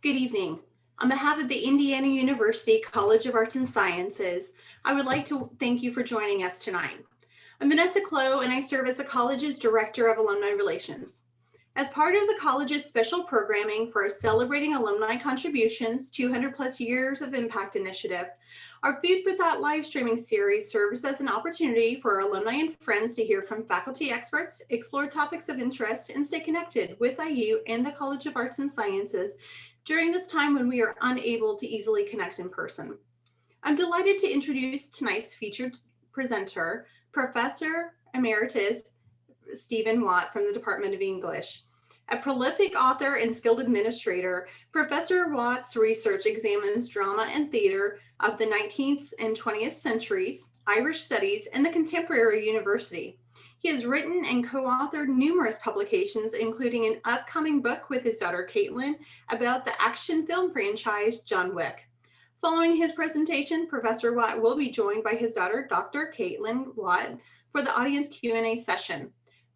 Good evening. On behalf of the Indiana University College of Arts and Sciences, I would like to thank you for joining us tonight. I'm Vanessa Clow, and I serve as the college's Director of Alumni Relations. As part of the college's special programming for Celebrating Alumni Contributions, 200 plus years of impact initiative, our Food for Thought live streaming series serves as an opportunity for our alumni and friends to hear from faculty experts, explore topics of interest, and stay connected with IU and the College of Arts and Sciences during this time when we are unable to easily connect in person. I'm delighted to introduce tonight's featured presenter, Professor Emeritus Stephen Watt from the Department of English. A prolific author and skilled administrator, Professor Watt's research examines drama and theater of the 19th and 20th centuries, Irish studies, and the contemporary university. He has written and co-authored numerous publications, including an upcoming book with his daughter Caitlin about the action film franchise John Wick. Following his presentation, Professor Watt will be joined by his daughter, Dr. Caitlin Watt, for the audience Q&A session.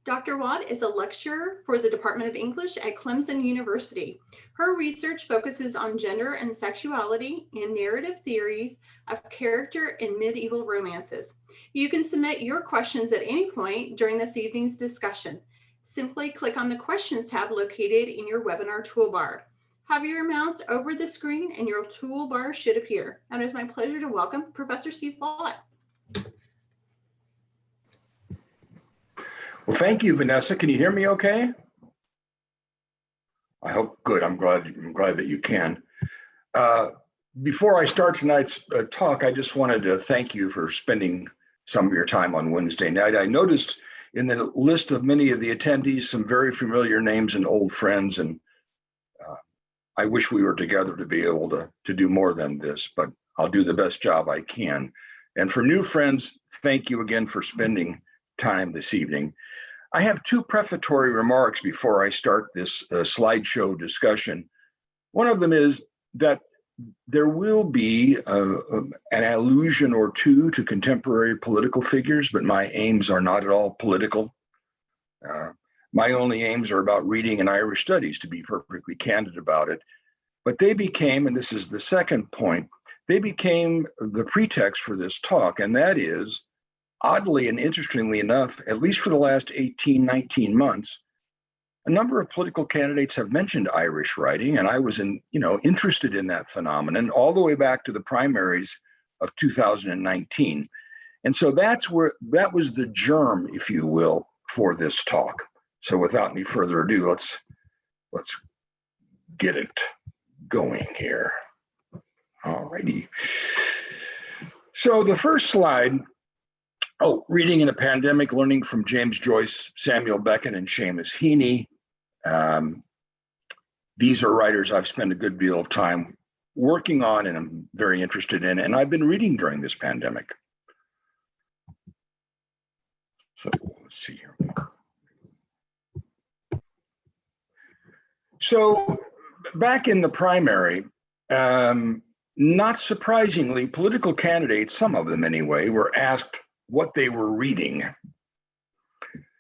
Dr. Watt is a lecturer for the Department of English at Clemson University. Her research focuses on gender and sexuality and narrative theories of character in medieval romances. You can submit your questions at any point during this evening's discussion. Simply click on the Questions tab located in your webinar toolbar. Hover your mouse over the screen and your toolbar should appear. And it's my pleasure to welcome Professor Steve Watt. Well, thank you, Vanessa. Can you hear me okay? I hope good. I'm glad that you can. Before I start tonight's talk, I just wanted to thank you for spending some of your time on Wednesday night. I noticed in the list of many of the attendees some very familiar names and old friends, and I wish we were together to be able to do more than this, but I'll do the best job I can. And for new friends, thank you again for spending time this evening. I have two prefatory remarks before I start this slideshow discussion. One of them is that there will be an allusion or two to contemporary political figures, but my aims are not at all political. My only aims are about reading and Irish studies, to be perfectly candid about it. But they became, and this is the second point, they became the pretext for this talk, and that is, oddly and interestingly enough, at least for the last 18, 19 months, a number of political candidates have mentioned Irish writing, and I was interested in that phenomenon all the way back to the primaries of 2019. And so that was the germ, if you will, for this talk. So without any further ado, let's get it going here. All righty. So the first slide, reading in a pandemic, learning from James Joyce, Samuel Beckett, and Seamus Heaney. These are writers I've spent a good deal of time working on and I'm very interested in, and I've been reading during this pandemic. So let's see here. So back in the primary, not surprisingly, political candidates, some of them anyway, were asked what they were reading.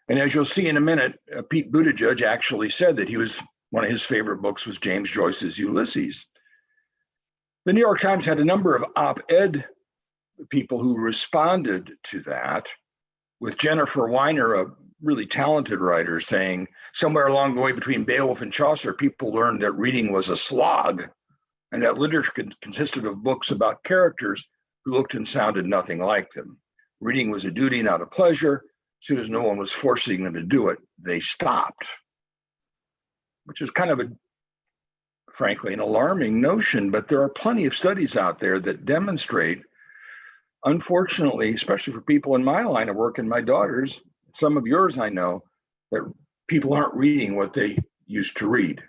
And as you'll see in a minute, Pete Buttigieg actually said that one of his favorite books was James Joyce's Ulysses. The New York Times had a number of op-ed people who responded to that, with Jennifer Weiner, a really talented writer, saying, somewhere along the way between Beowulf and Chaucer, people learned that reading was a slog, and that literature consisted of books about characters who looked and sounded nothing like them. Reading was a duty, not a pleasure. As soon as no one was forcing them to do it, they stopped, which is kind of frankly, an alarming notion, but there are plenty of studies out there that demonstrate, unfortunately, especially for people in my line of work and my daughters, some of yours I know, that people aren't reading what they used to read.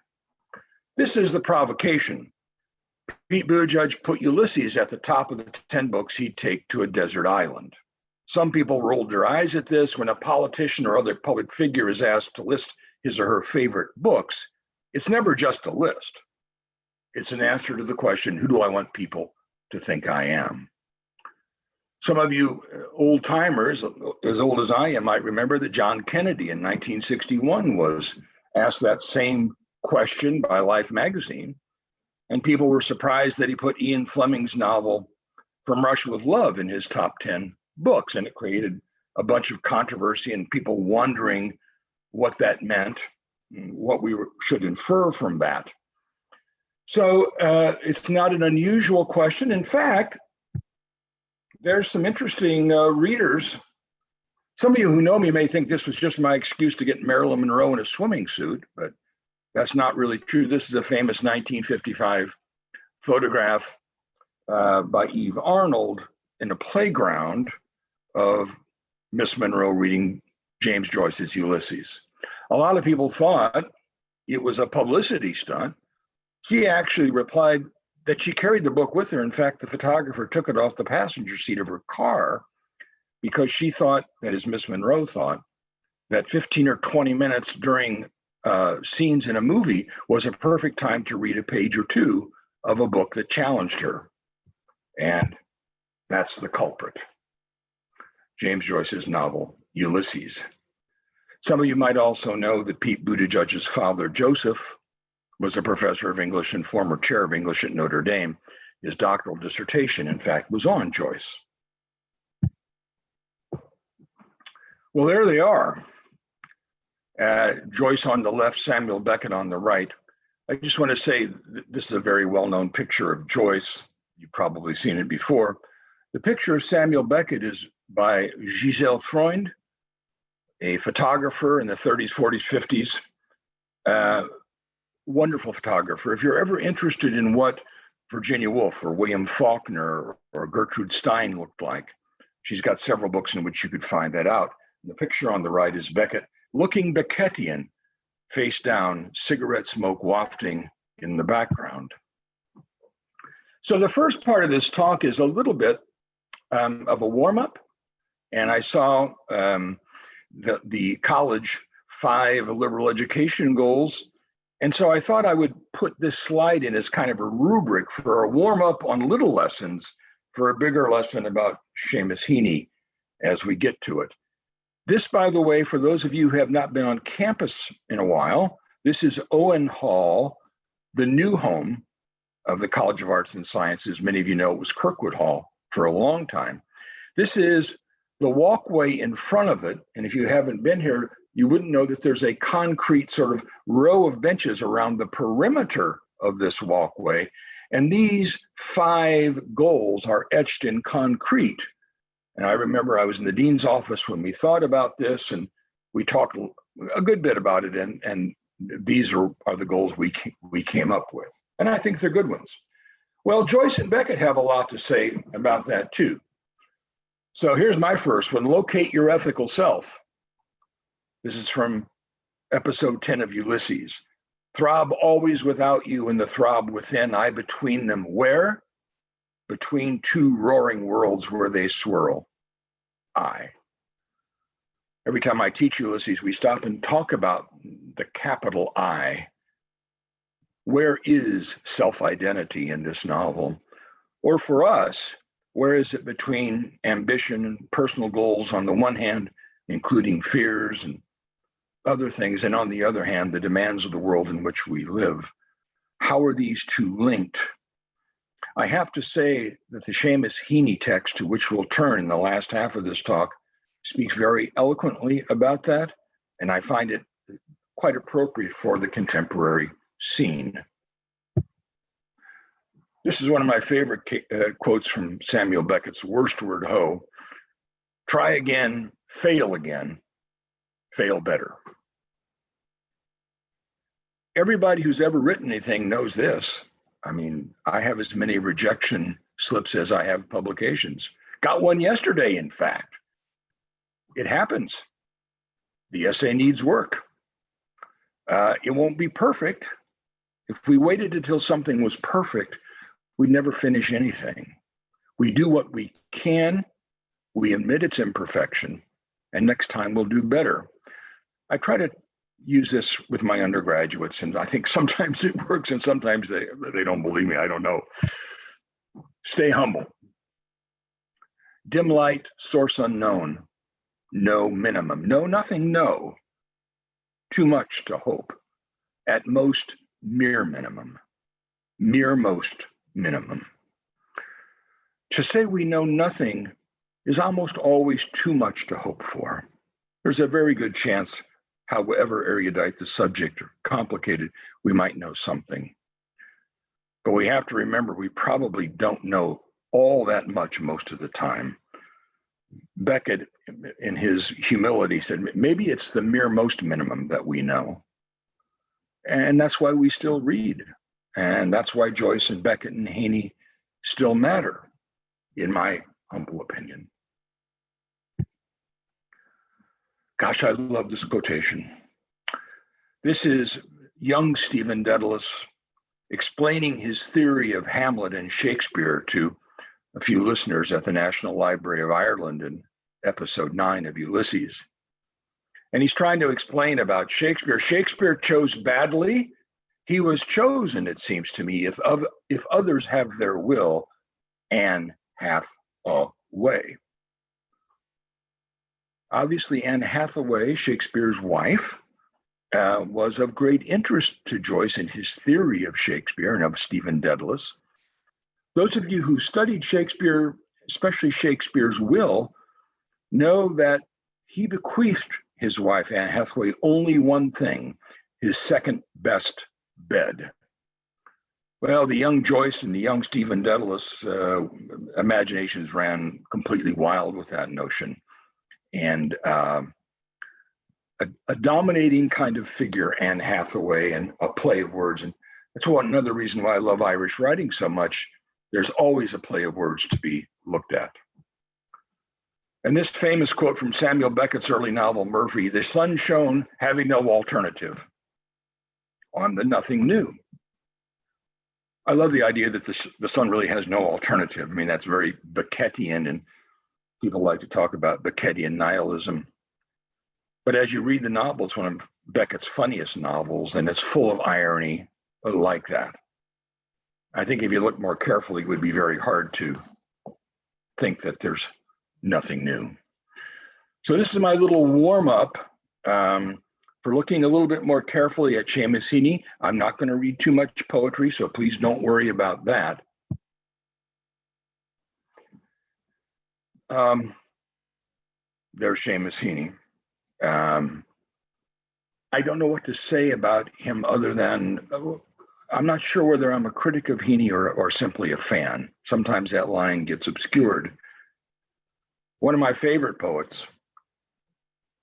This is the provocation. Pete Buttigieg put Ulysses at the top of the 10 books he'd take to a desert island. Some people rolled their eyes at this. When a politician or other public figure is asked to list his or her favorite books, it's never just a list. It's an answer to the question, who do I want people to think I am? Some of you old timers, as old as I am, might remember that John Kennedy in 1961 was asked that same question by Life magazine. And people were surprised that he put Ian Fleming's novel From Russia with Love in his top 10 books. And it created a bunch of controversy and people wondering what that meant, what we should infer from that. So it's not an unusual question. In fact, there's some interesting readers. Some of you who know me may think this was just my excuse to get Marilyn Monroe in a swimming suit, but that's not really true. This is a famous 1955 photograph by Eve Arnold in a playground of Miss Monroe reading James Joyce's Ulysses. A lot of people thought it was a publicity stunt. She actually replied that she carried the book with her. In fact, the photographer took it off the passenger seat of her car because she thought, that is, Miss Monroe thought, that 15 or 20 minutes during scenes in a movie was a perfect time to read a page or two of a book that challenged her. And that's The Culprit, James Joyce's novel, Ulysses. Some of you might also know that Pete Buttigieg's father, Joseph, was a professor of English and former chair of English at Notre Dame. His doctoral dissertation, in fact, was on Joyce. Well, there they are. Joyce on the left, Samuel Beckett on the right. I just want to say this is a very well-known picture of Joyce. You've probably seen it before. The picture of Samuel Beckett is by Giselle Freund, a photographer in the 30s, 40s, 50s. Wonderful photographer. If you're ever interested in what Virginia Woolf or William Faulkner or Gertrude Stein looked like, she's got several books in which you could find that out. And the picture on the right is Beckett, looking Beckettian, face down, cigarette smoke wafting in the background. So the first part of this talk is a little bit of a warm-up. And I saw the college 5 liberal education goals. And so I thought I would put this slide in as kind of a rubric for a warm-up on little lessons for a bigger lesson about Seamus Heaney as we get to it. This, by the way, for those of you who have not been on campus in a while, this is Owen Hall, the new home of the College of Arts and Sciences. Many of you know it was Kirkwood Hall for a long time. This is the walkway in front of it. And if you haven't been here, you wouldn't know that there's a concrete sort of row of benches around the perimeter of this walkway. And these 5 goals are etched in concrete. And I remember I was in the dean's office when we thought about this, and we talked a good bit about it. And these are the goals we came up with. And I think they're good ones. Well, Joyce and Beckett have a lot to say about that too. So here's my first one: locate your ethical self. This is from episode 10 of Ulysses. Throb always without you and the throb within, I between them. Where? Between 2 roaring worlds where they swirl. I. Every time I teach Ulysses, we stop and talk about the capital I. Where is self-identity in this novel? Or for us, where is it between ambition and personal goals on the one hand, including fears and other things, and on the other hand, the demands of the world in which we live? How are these 2 linked? I have to say that the Seamus Heaney text, to which we'll turn in the last half of this talk, speaks very eloquently about that, and I find it quite appropriate for the contemporary scene. This is one of my favorite quotes from Samuel Beckett's Worst Word Ho. Try again, fail better. Everybody who's ever written anything knows this. I mean, I have as many rejection slips as I have publications. Got one yesterday, in fact. It happens. The essay needs work. It won't be perfect. If we waited until something was perfect, we'd never finish anything. We do what we can, we admit its imperfection, and next time we'll do better. I try to use this with my undergraduates, and I think sometimes it works and sometimes they don't believe me, I don't know. Stay humble. Dim light, source unknown. No minimum. No, nothing, no. Too much to hope. At most, mere minimum. mermost minimum. To say we know nothing is almost always too much to hope for. There's a very good chance, however erudite the subject or complicated, we might know something. But we have to remember we probably don't know all that much most of the time. Beckett, in his humility, said, maybe it's the mermost minimum that we know. And that's why we still read. And that's why Joyce and Beckett and Heaney still matter, in my humble opinion. Gosh, I love this quotation. This is young Stephen Dedalus explaining his theory of Hamlet and Shakespeare to a few listeners at the National Library of Ireland in episode 9 of Ulysses. And he's trying to explain about Shakespeare. Shakespeare chose badly. He was chosen, it seems to me, if others have their will, Anne hath a way. Obviously, Anne Hathaway, Shakespeare's wife, was of great interest to Joyce in his theory of Shakespeare and of Stephen Dedalus. Those of you who studied Shakespeare, especially Shakespeare's will, know that he bequeathed his wife, Anne Hathaway, only one thing, his second best bed. Well, the young Joyce and the young Stephen Dedalus imaginations ran completely wild with that notion. And a dominating kind of figure, Anne Hathaway, and a play of words. And that's another reason why I love Irish writing so much. There's always a play of words to be looked at. And this famous quote from Samuel Beckett's early novel, Murphy, the sun shone having no alternative on the nothing new. I love the idea that the sun really has no alternative. I mean, that's very Beckettian, and people like to talk about Beckettian nihilism. But as you read the novel, it's one of Beckett's funniest novels, and it's full of irony like that. I think if you look more carefully, it would be very hard to think that there's nothing new. So this is my little warm-up for looking a little bit more carefully at Seamus Heaney. I'm not going to read too much poetry, so please don't worry about that. There's Seamus Heaney. I don't know what to say about him other than I'm not sure whether I'm a critic of Heaney or simply a fan. Sometimes that line gets obscured. One of my favorite poets.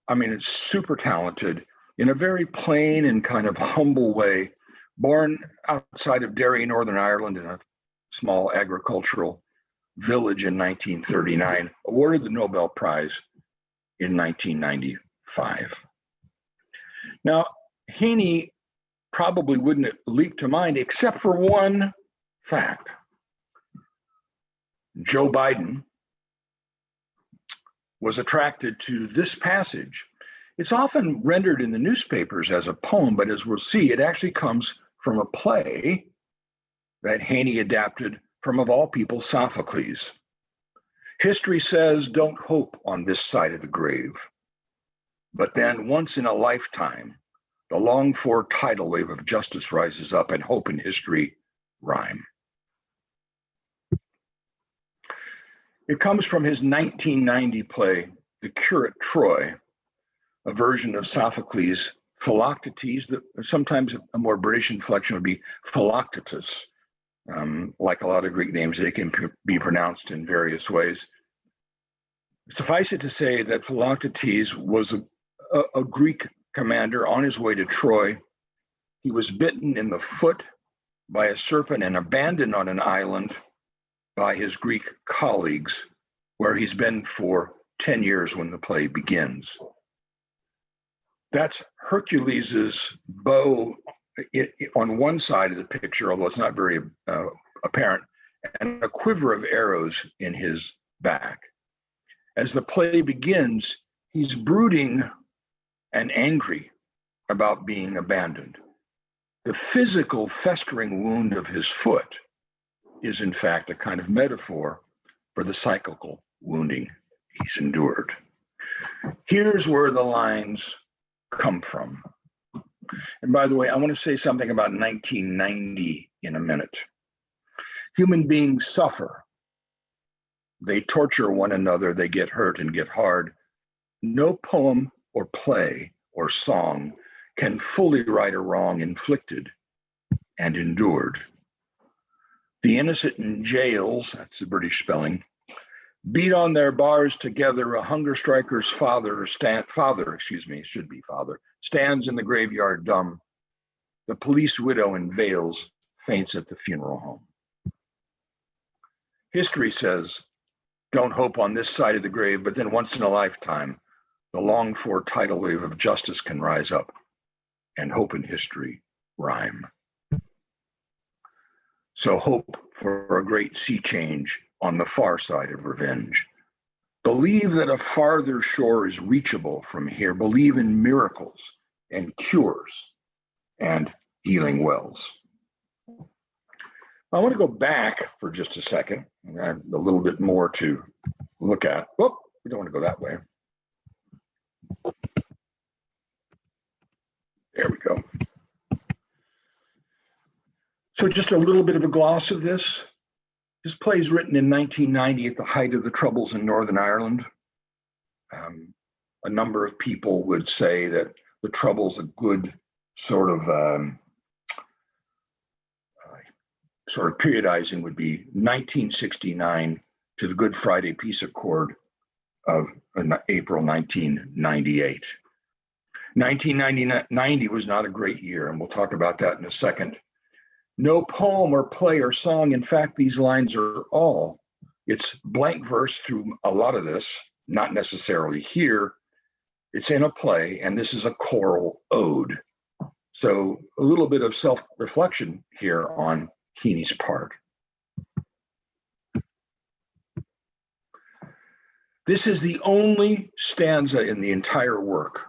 I mean, it's super talented in a very plain and kind of humble way, born outside of Derry, Northern Ireland, in a small agricultural village in 1939, awarded the Nobel Prize in 1995. Now, Heaney probably wouldn't leap to mind except for one fact. Joe Biden was attracted to this passage. It's often rendered in the newspapers as a poem, but as we'll see, it actually comes from a play that Heaney adapted from, of all people, Sophocles. History says, don't hope on this side of the grave. But then once in a lifetime, the longed-for tidal wave of justice rises up, and hope and history rhyme. It comes from his 1990 play, The Curate Troy, a version of Sophocles' Philoctetes, that sometimes a more British inflection would be Philoctetes. Like a lot of Greek names, they can be pronounced in various ways. Suffice it to say that Philoctetes was a Greek commander on his way to Troy. He was bitten in the foot by a serpent and abandoned on an island by his Greek colleagues, where he's been for 10 years when the play begins. That's Hercules's bow on one side of the picture, although it's not very apparent, and a quiver of arrows in his back. As the play begins, he's brooding and angry about being abandoned. The physical festering wound of his foot is in fact a kind of metaphor for the psychical wounding he's endured. Here's where the lines come from. And by the way, I want to say something about 1990 in a minute. Human beings suffer. They torture one another, they get hurt and get hard. No poem or play or song can fully right a wrong inflicted and endured. The innocent in jails, that's the British spelling, beat on their bars together. A hunger striker's father stands in the graveyard dumb. The police widow in veils faints at the funeral home. History says, don't hope on this side of the grave, but then once in a lifetime, the longed-for tidal wave of justice can rise up, and hope and history rhyme. So hope for a great sea change on the far side of revenge. Believe that a farther shore is reachable from here. Believe in miracles and cures and healing wells. I want to go back for just a second. I have a little bit more to look at. Oh, we don't want to go that way. There we go. So just a little bit of a gloss of this. This play is written in 1990 at the height of the Troubles in Northern Ireland. A number of people would say that the Troubles, a good sort of periodizing would be 1969 to the Good Friday Peace Accord of April 1998. 1990 was not a great year, and we'll talk about that in a second. No poem or play or song. In fact, these lines are all, it's blank verse through a lot of this, not necessarily here. It's in a play, and this is a choral ode. So a little bit of self-reflection here on Heaney's part. This is the only stanza in the entire work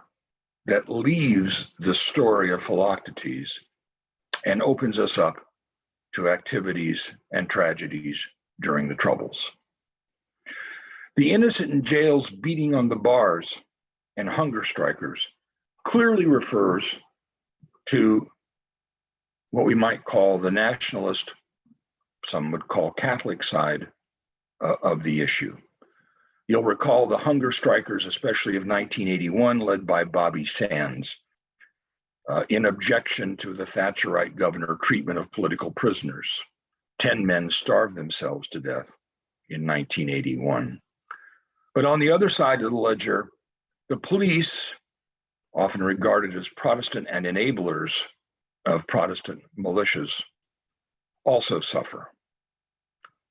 that leaves the story of Philoctetes and opens us up to activities and tragedies during the Troubles. The innocent in jails beating on the bars and hunger strikers clearly refers to what we might call the nationalist, some would call Catholic side of the issue. You'll recall the hunger strikers, especially of 1981, led by Bobby Sands, in objection to the Thatcherite governor treatment of political prisoners. 10 men starved themselves to death in 1981. But on the other side of the ledger, the police, often regarded as Protestant and enablers of Protestant militias, also suffer.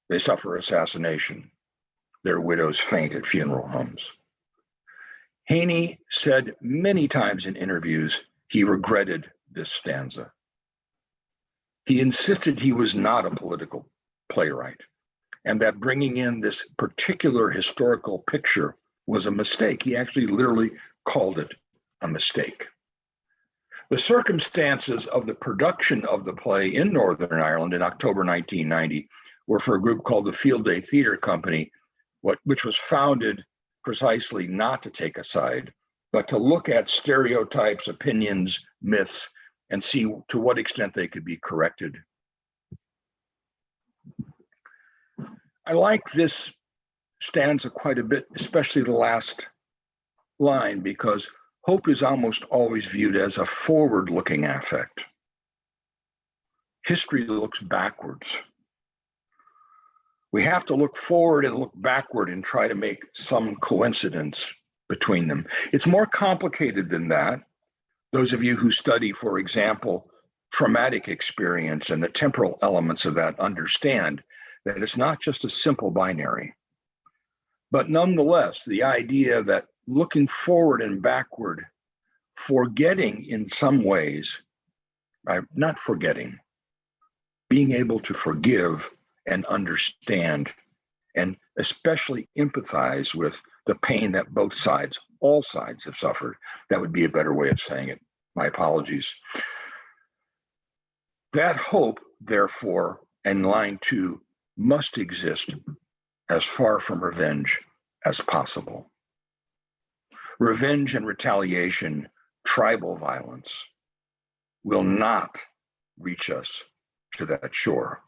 They suffer assassination. Their widows faint at funeral homes. Heaney said many times in interviews he regretted this stanza. He insisted he was not a political playwright and that bringing in this particular historical picture was a mistake. He actually literally called it a mistake. The circumstances of the production of the play in Northern Ireland in October 1990 were for a group called the Field Day Theatre Company, which was founded precisely not to take a side, but to look at stereotypes, opinions, myths, and see to what extent they could be corrected. I like this stanza quite a bit, especially the last line, because hope is almost always viewed as a forward-looking affect. History looks backwards. We have to look forward and look backward and try to make some coincidence between them. It's more complicated than that. Those of you who study, for example, traumatic experience and the temporal elements of that understand that it's not just a simple binary. But nonetheless, the idea that looking forward and backward, forgetting in some ways, not forgetting, being able to forgive and understand, and especially empathize with the pain that both sides, all sides have suffered. That would be a better way of saying it. My apologies. That hope, therefore, in line 2, must exist as far from revenge as possible. Revenge and retaliation, tribal violence, will not reach us to that shore.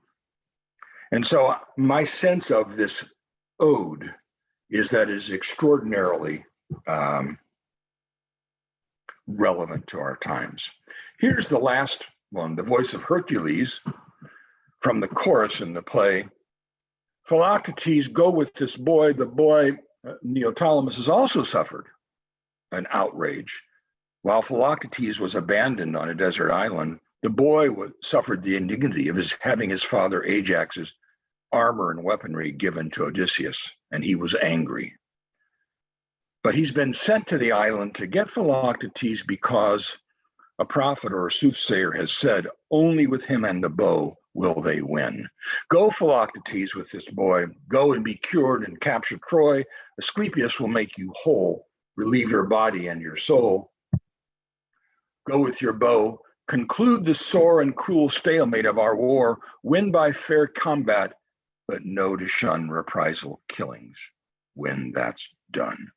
And so my sense of this ode is that it is extraordinarily relevant to our times. Here's the last one, the voice of Hercules from the chorus in the play. Philoctetes, go with this boy. The boy, Neoptolemus, has also suffered an outrage. While Philoctetes was abandoned on a desert island, the boy suffered the indignity of having his father Ajax's armor and weaponry given to Odysseus, and he was angry. But he's been sent to the island to get Philoctetes because a prophet or a soothsayer has said, only with him and the bow will they win. Go, Philoctetes, with this boy. Go and be cured and capture Troy. Asclepius will make you whole, relieve your body and your soul. Go with your bow. Conclude the sore and cruel stalemate of our war. Win by fair combat, but know to shun reprisal killings when that's done.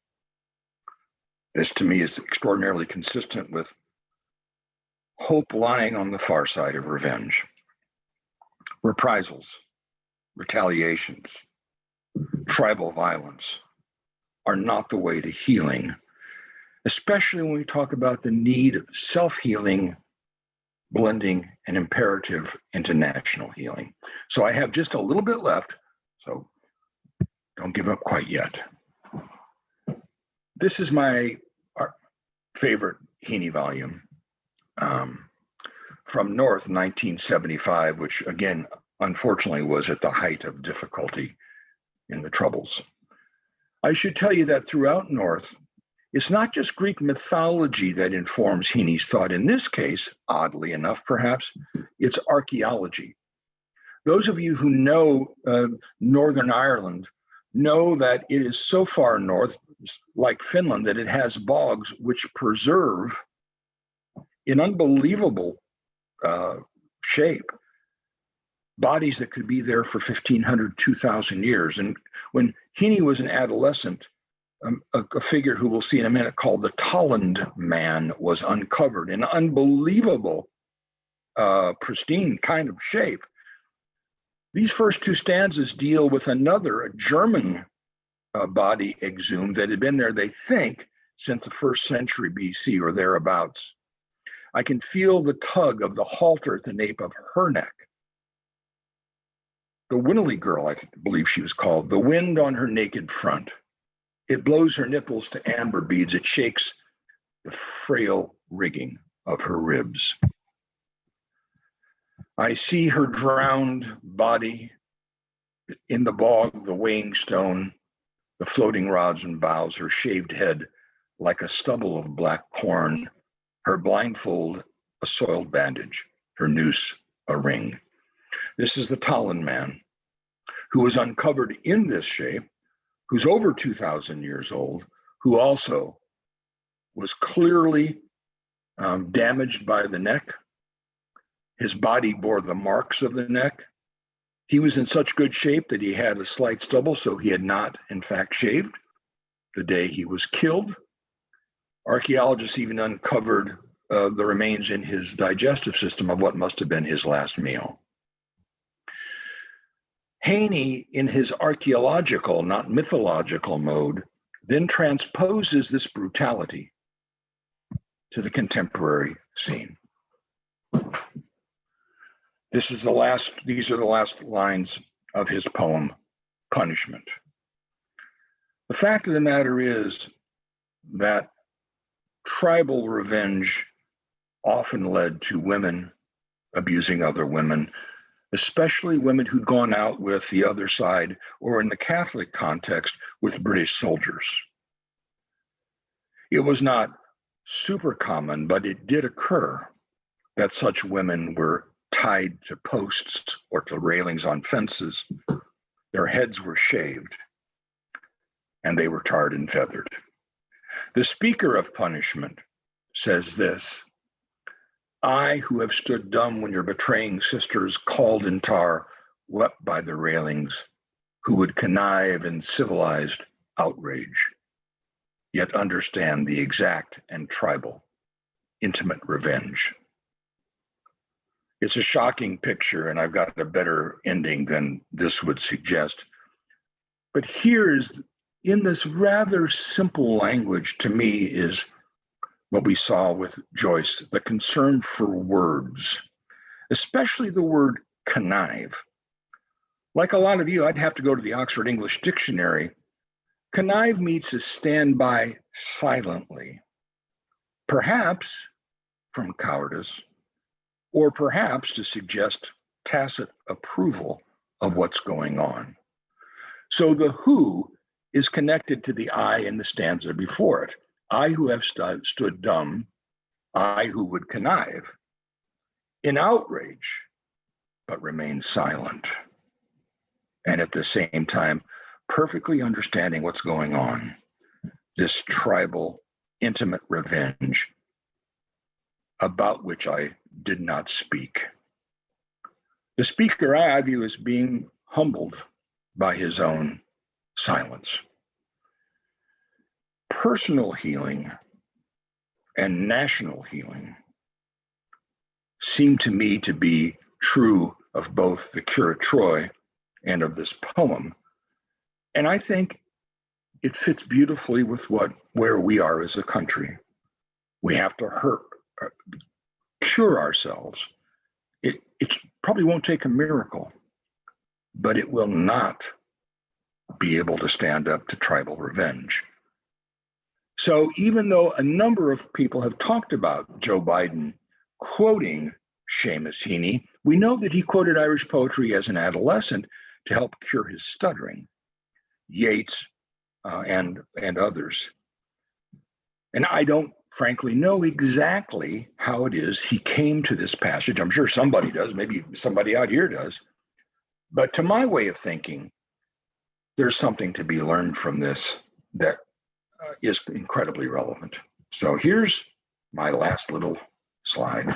This to me is extraordinarily consistent with hope lying on the far side of revenge. Reprisals, retaliations, tribal violence are not the way to healing, especially when we talk about the need of self-healing, blending an imperative into national healing. So I have just a little bit left, so don't give up quite yet. This is my favorite Heaney volume from North, 1975, which again, unfortunately, was at the height of difficulty in the Troubles. I should tell you that throughout North, it's not just Greek mythology that informs Heaney's thought. In this case, oddly enough, perhaps, it's archaeology. Those of you who know Northern Ireland know that it is so far north, like Finland, that it has bogs which preserve in unbelievable shape bodies that could be there for 1,500, 2,000 years. And when Heaney was an adolescent, a figure who we'll see in a minute called the Tolland Man was uncovered in unbelievable, pristine kind of shape. These first two stanzas deal with a German body exhumed that had been there, they think, since the 1st century BC or thereabouts. I can feel the tug of the halter at the nape of her neck. The Winnerly girl, I believe she was called, the wind on her naked front. It blows her nipples to amber beads. It shakes the frail rigging of her ribs. I see her drowned body in the bog, the weighing stone, the floating rods and boughs, her shaved head like a stubble of black corn, her blindfold a soiled bandage, her noose a ring. This is the Tolland Man, who was uncovered in this shape, who's over 2,000 years old, who also was clearly damaged by the neck. His body bore the marks of the neck. He was in such good shape that he had a slight stubble, so he had not, in fact, shaved the day he was killed. Archaeologists even uncovered the remains in his digestive system of what must have been his last meal. Heaney, in his archaeological, not mythological mode, then transposes this brutality to the contemporary scene. These are the last lines of his poem, Punishment. The fact of the matter is that tribal revenge often led to women abusing other women, especially women who'd gone out with the other side, or in the Catholic context, with British soldiers. It was not super common, but it did occur that such women were tied to posts or to railings on fences. Their heads were shaved, and they were tarred and feathered. The speaker of punishment says this: I, who have stood dumb when your betraying sisters called in tar, wept by the railings, who would connive in civilized outrage, yet understand the exact and tribal, intimate revenge It's a shocking picture, and I've got a better ending than this would suggest. But here is, in this rather simple language, to me, is what we saw with Joyce, the concern for words, especially the word connive. Like a lot of you, I'd have to go to the Oxford English Dictionary. Connive means to stand by silently, perhaps from cowardice, or perhaps to suggest tacit approval of what's going on. So the who is connected to the I in the stanza before it. I who have stood dumb, I who would connive, in outrage, but remain silent. And at the same time, perfectly understanding what's going on, this tribal, intimate revenge about which I did not speak. The speaker I view as being humbled by his own silence. Personal healing and national healing seem to me to be true of both the Cure Troy and of this poem. And I think it fits beautifully with where we are as a country. We have to cure ourselves. It probably won't take a miracle, but it will not be able to stand up to tribal revenge. So even though a number of people have talked about Joe Biden quoting Seamus Heaney, we know that he quoted Irish poetry as an adolescent to help cure his stuttering, Yeats and others. And I don't frankly know exactly how it is he came to this passage. I'm sure somebody does, maybe somebody out here does. But to my way of thinking, there's something to be learned from this that is incredibly relevant. So here's my last little slide.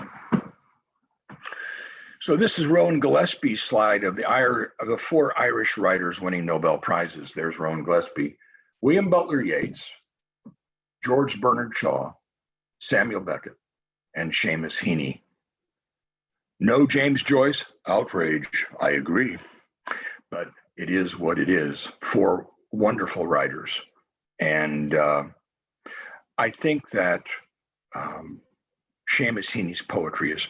So this is Rowan Gillespie's slide of the 4 Irish writers winning Nobel Prizes. There's Rowan Gillespie, William Butler Yeats, George Bernard Shaw, Samuel Beckett, and Seamus Heaney. No James Joyce, outrage, I agree. But it is what it is. 4 wonderful writers. And I think that Seamus Heaney's poetry is,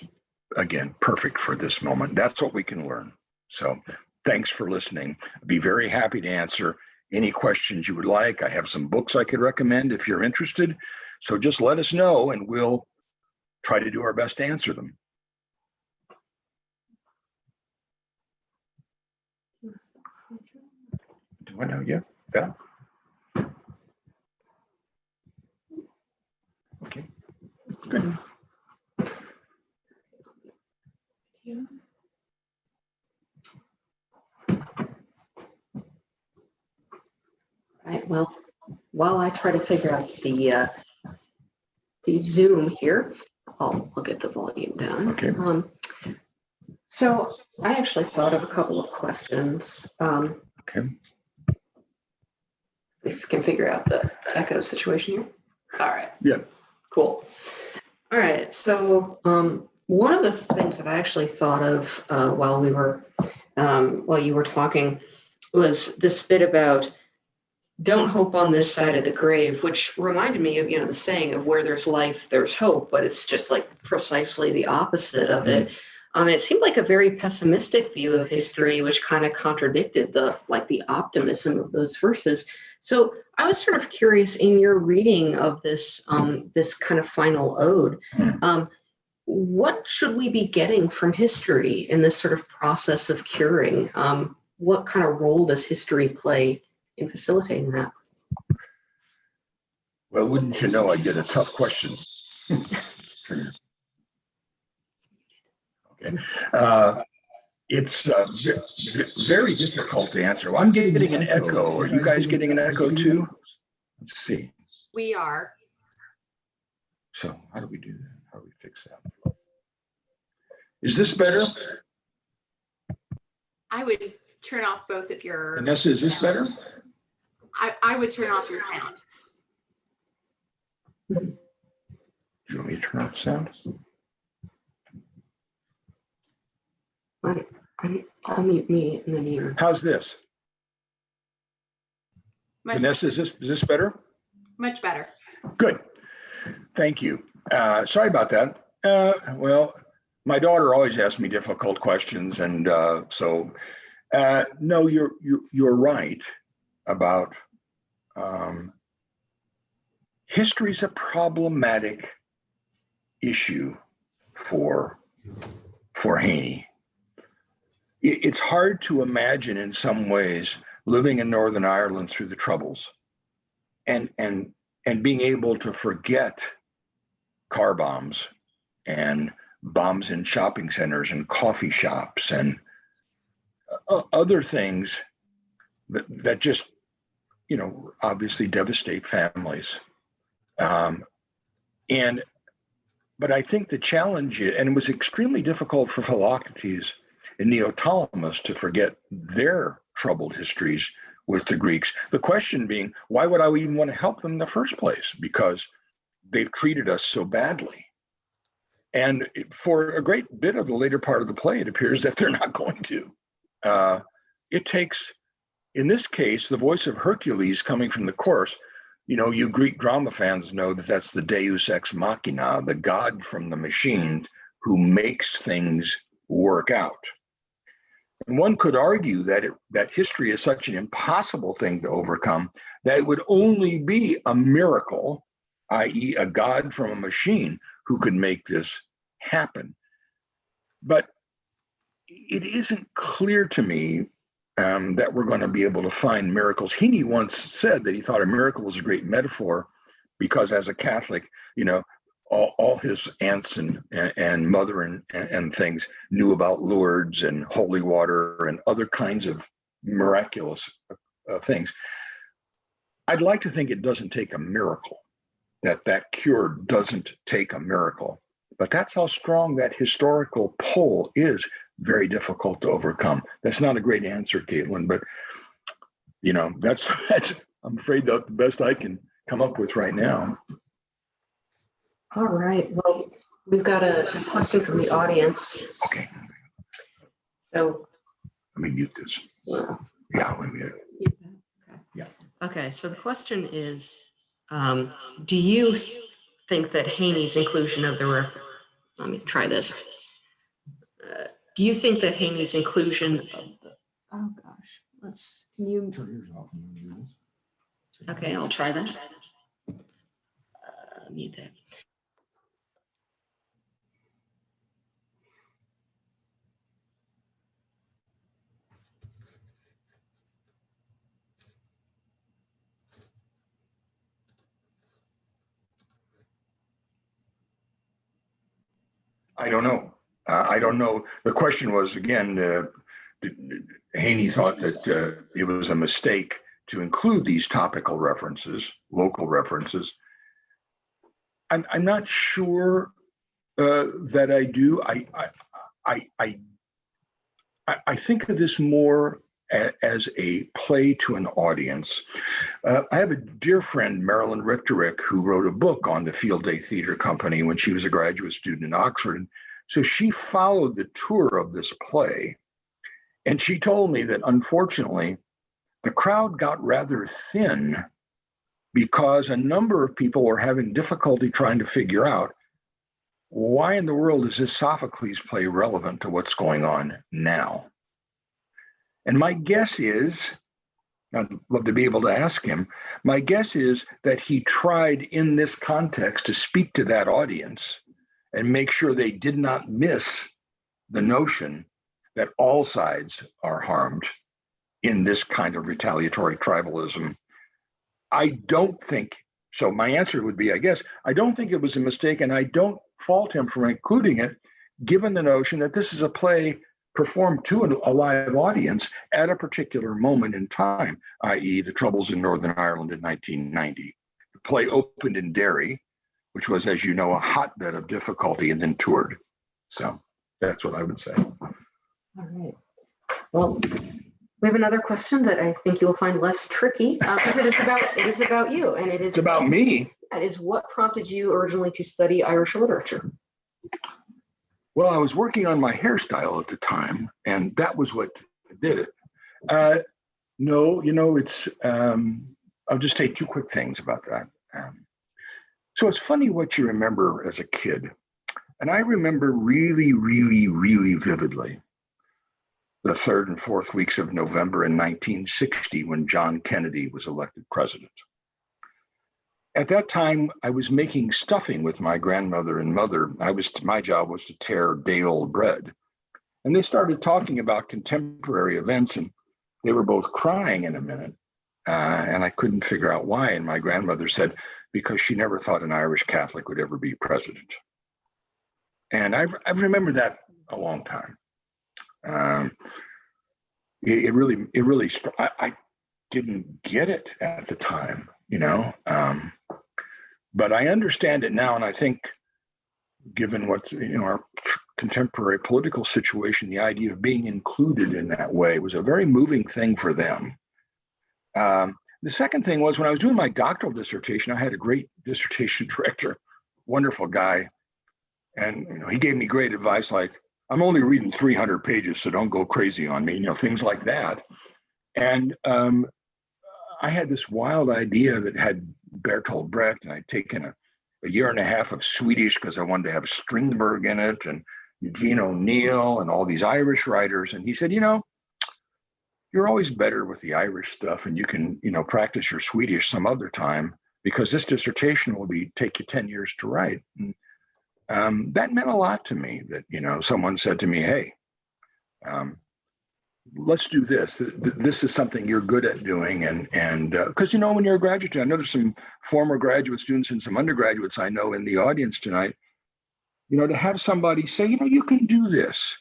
again, perfect for this moment. That's what we can learn. So thanks for listening. I'd be very happy to answer any questions you would like. I have some books I could recommend if you're interested. So just let us know and we'll try to do our best to answer them. Do I know? Yeah. Yeah. Okay. Good. Right, well, while I try to figure out the Zoom here, I'll get the volume down. Okay. So I actually thought of a couple of questions. Okay. If you can figure out the echo situation here. All right. Yeah. Cool. All right. So one of the things that I actually thought of while you were talking was this bit about don't hope on this side of the grave, which reminded me of, the saying of where there's life, there's hope, but it's just like precisely the opposite of it. It seemed like a very pessimistic view of history, which kind of contradicted the optimism of those verses. So I was sort of curious in your reading of this this kind of final ode, what should we be getting from history in this sort of process of curing? What kind of role does history play in facilitating that? Well, wouldn't you know, I get a tough question. Okay. It's very difficult to answer. Well, I'm getting an echo. Are you guys getting an echo too? Let's see. We are. So how do we do that? How do we fix that? Is this better? I would turn off both of your. Vanessa, is this better? I would turn off your sound. Do you want me to turn off sound? I'll mute me and then you. How's this? Vanessa, is this better? Much better. Good. Thank you. Sorry about that. Well, my daughter always asks me difficult questions, and so no, you're right about history's a problematic issue for Heaney. It's hard to imagine in some ways living in Northern Ireland through the Troubles and being able to forget car bombs and bombs in shopping centers and coffee shops and other things that just, obviously devastate families. But I think the challenge, and it was extremely difficult for Philoctetes and Neoptolemus to forget their troubled histories with the Greeks. The question being, why would I even want to help them in the first place? Because they've treated us so badly. And for a great bit of the later part of the play, it appears that they're not going to. It takes, in this case, the voice of Hercules coming from the chorus. You Greek drama fans know that that's the deus ex machina, the god from the machine who makes things work out. And one could argue that history is such an impossible thing to overcome that it would only be a miracle, i.e. a god from a machine, who could make this happen. But it isn't clear to me that we're going to be able to find miracles. Heaney once said that he thought a miracle was a great metaphor because as a Catholic, all his aunts and mother and things knew about Lourdes and holy water and other kinds of miraculous things. I'd like to think it doesn't take a miracle, that cure doesn't take a miracle. But that's how strong that historical pull is. Very difficult to overcome. That's not a great answer, Caitlin, but that's I'm afraid that's the best I can come up with right now. All right. Well, we've got a question from the audience. Okay. So let me mute this. Yeah. Yeah, let me mute it. Okay. Yeah. Okay. So the question is, do you think that Heaney's inclusion of the let me try this. Do you think that Heaney's inclusion of the, oh gosh, can you, okay, I'll try that. Mute that. I don't know. I don't know. The question was, again, Heaney thought that it was a mistake to include these topical references, local references. I'm not sure that I do. I think of this more as a play to an audience. I have a dear friend, Marilyn Richterick, who wrote a book on the Field Day Theater Company when she was a graduate student in Oxford. So she followed the tour of this play, and she told me that unfortunately, the crowd got rather thin because a number of people were having difficulty trying to figure out why in the world is this Sophocles play relevant to what's going on now? And my guess is, I'd love to be able to ask him, my guess is that he tried in this context to speak to that audience and make sure they did not miss the notion that all sides are harmed in this kind of retaliatory tribalism. I don't think, so my answer would be, I guess, I don't think it was a mistake, and I don't fault him for including it, given the notion that this is a play performed to a live audience at a particular moment in time, i.e. the Troubles in Northern Ireland in 1990. The play opened in Derry, which was, as you know, a hotbed of difficulty, and then toured. So that's what I would say. All right. Well, we have another question that I think you'll find less tricky because it is about you, and it's about me. That is what prompted you originally to study Irish literature. Well, I was working on my hairstyle at the time, and that was what did it. No, it's, I'll just say two quick things about that. So it's funny what you remember as a kid. And I remember really, really, really vividly the 3rd and 4th weeks of November in 1960 when John Kennedy was elected president. At that time, I was making stuffing with my grandmother and mother. My job was to tear day-old bread. And they started talking about contemporary events, and they were both crying in a minute. And I couldn't figure out why. And my grandmother said, because she never thought an Irish Catholic would ever be president. And I've remembered that a long time. I didn't get it at the time, but I understand it now. And I think given what's, our contemporary political situation, the idea of being included in that way was a very moving thing for them. The second thing was when I was doing my doctoral dissertation, I had a great dissertation director, wonderful guy. And he gave me great advice, like, I'm only reading 300 pages, so don't go crazy on me, things like that. And I had this wild idea that had Bertolt Brecht, and I'd taken a year and a half of Swedish because I wanted to have Strindberg in it, and Eugene O'Neill, and all these Irish writers. And he said, you're always better with the Irish stuff, and you can, practice your Swedish some other time, because this dissertation will take you 10 years to write. And that meant a lot to me that, someone said to me, hey, let's do this. This is something you're good at doing. And because, when you're a graduate student, I know there's some former graduate students and some undergraduates I know in the audience tonight, to have somebody say, you can do this,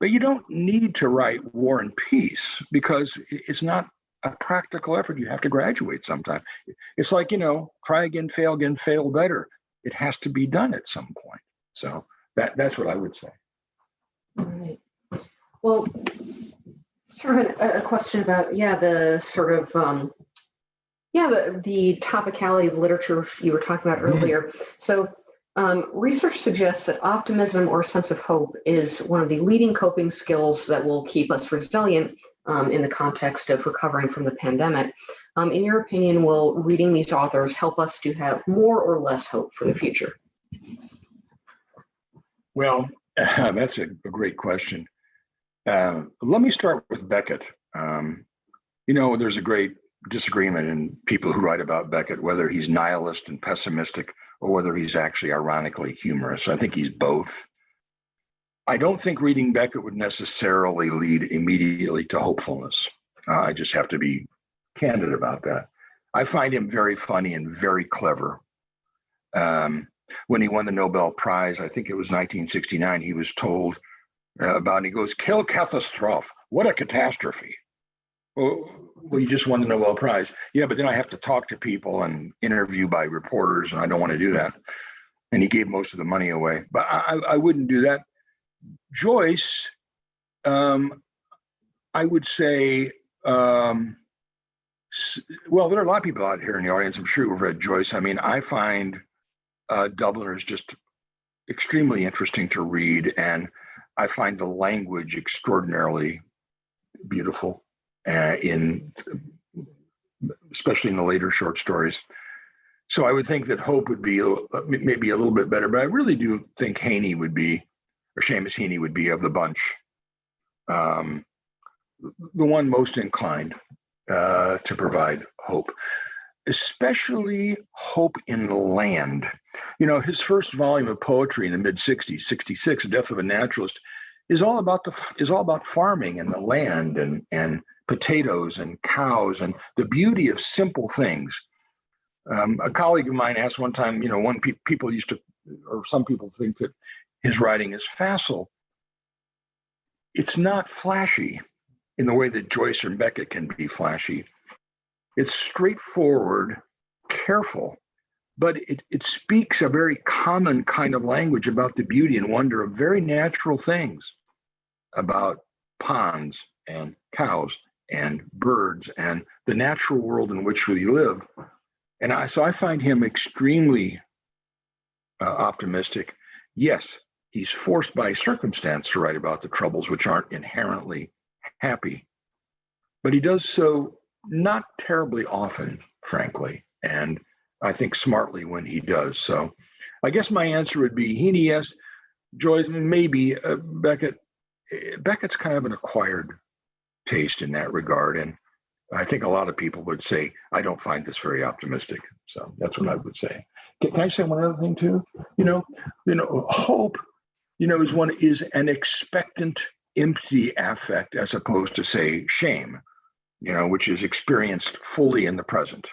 but you don't need to write War and Peace because it's not a practical effort. You have to graduate sometime. It's like, try again, fail better. It has to be done at some point. So that's what I would say. All right. Well, sort of a question about, the sort of, the topicality of literature you were talking about earlier. So research suggests that optimism or a sense of hope is one of the leading coping skills that will keep us resilient in the context of recovering from the pandemic. In your opinion, will reading these authors help us to have more or less hope for the future? Well, that's a great question. Let me start with Beckett. There's a great disagreement in people who write about Beckett, whether he's nihilist and pessimistic or whether he's actually ironically humorous. I think he's both. I don't think reading Beckett would necessarily lead immediately to hopefulness. I just have to be candid about that. I find him very funny and very clever. When he won the Nobel Prize, I think it was 1969, he was told he goes, "Quelle catastrophe, what a catastrophe." Well, you just won the Nobel Prize. Yeah, but then I have to talk to people and interview by reporters, and I don't want to do that. And he gave most of the money away, but I wouldn't do that. Joyce, I would say, well, there are a lot of people out here in the audience, I'm sure, who've read Joyce. I mean, I find Dubliners just extremely interesting to read, and I find the language extraordinarily beautiful, especially in the later short stories. So I would think that Hope would be maybe a little bit better, but I really do think Seamus Heaney would be of the bunch, the one most inclined to provide hope, especially hope in the land. His first volume of poetry in the mid-'60s, 66, Death of a Naturalist, is all about farming and the land and potatoes and cows and the beauty of simple things. A colleague of mine asked one time, some people think that his writing is facile. It's not flashy in the way that Joyce or Beckett can be flashy. It's straightforward, careful, but it speaks a very common kind of language about the beauty and wonder of very natural things, about ponds and cows and birds and the natural world in which we live. And so I find him extremely optimistic. Yes, he's forced by circumstance to write about the troubles which aren't inherently happy. But he does so not terribly often, frankly, and I think smartly when he does. So I guess my answer would be Heaney, yes, Joyce, and maybe Beckett. Beckett's kind of an acquired taste in that regard. And I think a lot of people would say, I don't find this very optimistic. So that's what I would say. Can I say one other thing too? Hope, is an expectant, empty affect as opposed to, say, shame, which is experienced fully in the present.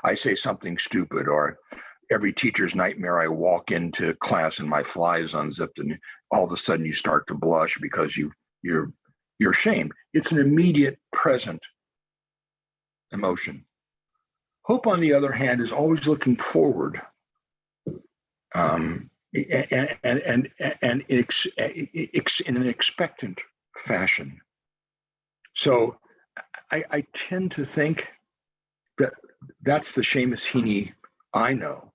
I say something stupid, or every teacher's nightmare, I walk into class and my fly is unzipped and all of a sudden you start to blush because you're ashamed. It's an immediate present emotion. Hope, on the other hand, is always looking forward, and in an expectant fashion. So I tend to think that that's the Seamus Heaney I know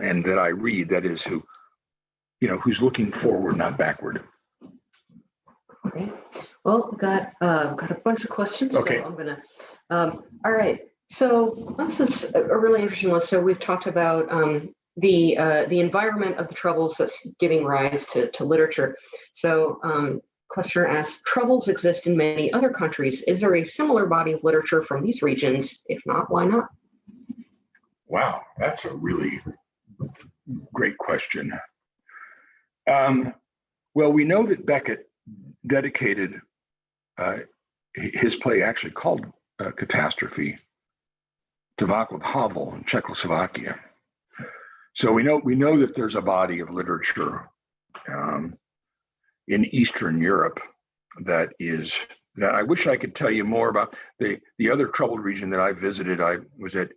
and that I read. That is who's looking forward, not backward. Okay. Well, got a bunch of questions. Okay. So I'm gonna. All right. So this is a really interesting one. So we've talked about the environment of the troubles that's giving rise to literature. So questioner asks, troubles exist in many other countries. Is there a similar body of literature from these regions? If not, why not? Wow, that's a really great question. Well, we know that Beckett dedicated his play, actually called Catastrophe, to Václav Havel in Czechoslovakia. So we know that there's a body of literature in Eastern Europe that I wish I could tell you more about. The other troubled region that I visited, I was at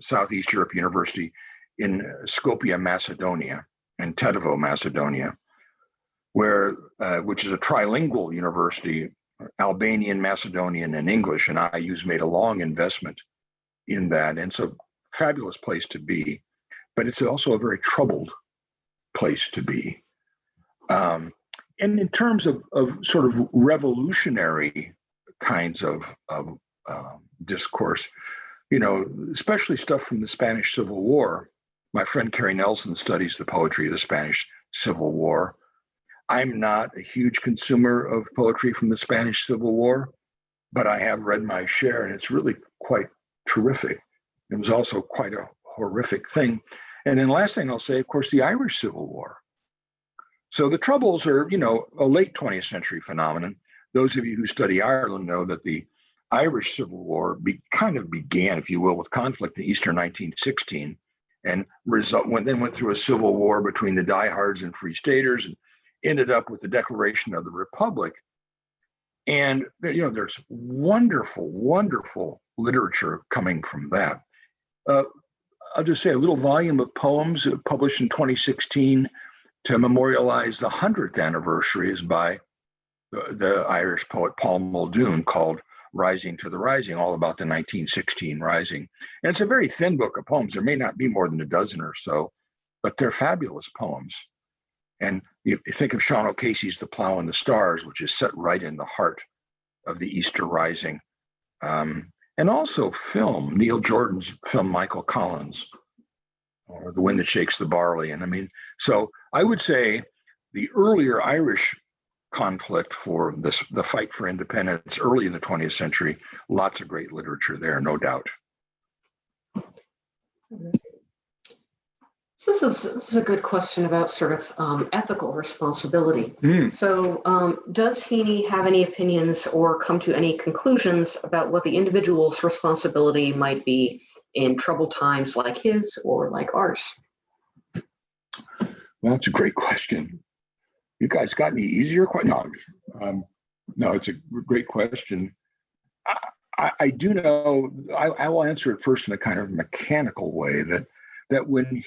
Southeast Europe University in Skopje, Macedonia, and Tetovo, Macedonia, which is a trilingual university, Albanian, Macedonian, and English, and IU's made a long investment in that. And it's a fabulous place to be, but it's also a very troubled place to be. And in terms of sort of revolutionary kinds of discourse, especially stuff from the Spanish Civil War. My friend Carrie Nelson studies the poetry of the Spanish Civil War. I'm not a huge consumer of poetry from the Spanish Civil War, but I have read my share, and it's really quite terrific. It was also quite a horrific thing. And then last thing I'll say, of course, the Irish Civil War. So the Troubles are, a late 20th century phenomenon. Those of you who study Ireland know that the Irish Civil War kind of began, if you will, with conflict in Easter 1916, and went through a civil war between the diehards and Free Staters, and ended up with the Declaration of the Republic. And there's wonderful, wonderful literature coming from that. I'll just say a little volume of poems published in 2016 to memorialize the 100th anniversary is by the Irish poet Paul Muldoon, called Rising to the Rising, all about the 1916 Rising. And it's a very thin book of poems. There may not be more than a dozen or so, but they're fabulous poems. And you think of Sean O'Casey's The Plough and the Stars, which is set right in the heart of the Easter Rising. And also film, Neil Jordan's film Michael Collins, or The Wind That Shakes the Barley. And so I would say the earlier Irish conflict for the fight for independence early in the 20th century, lots of great literature there, no doubt. So this is a good question about sort of ethical responsibility. So does Heaney have any opinions or come to any conclusions about what the individual's responsibility might be in troubled times like his or like ours? Well, that's a great question. You guys got any easier? No, it's a great question. I do know, I will answer it first in a kind of mechanical way, that when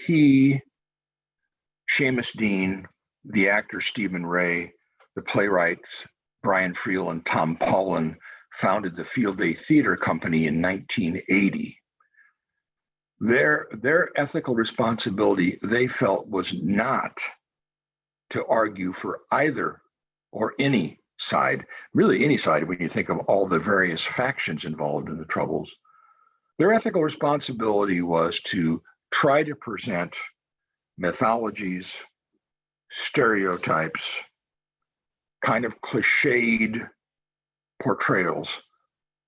Seamus Dean, the actor Stephen Ray, the playwrights Brian Friel and Tom Paulin founded the Field Day Theater Company in 1980, their ethical responsibility, they felt, was not to argue for either or any side, really any side when you think of all the various factions involved in the Troubles. Their ethical responsibility was to try to present mythologies, stereotypes, kind of cliched portrayals,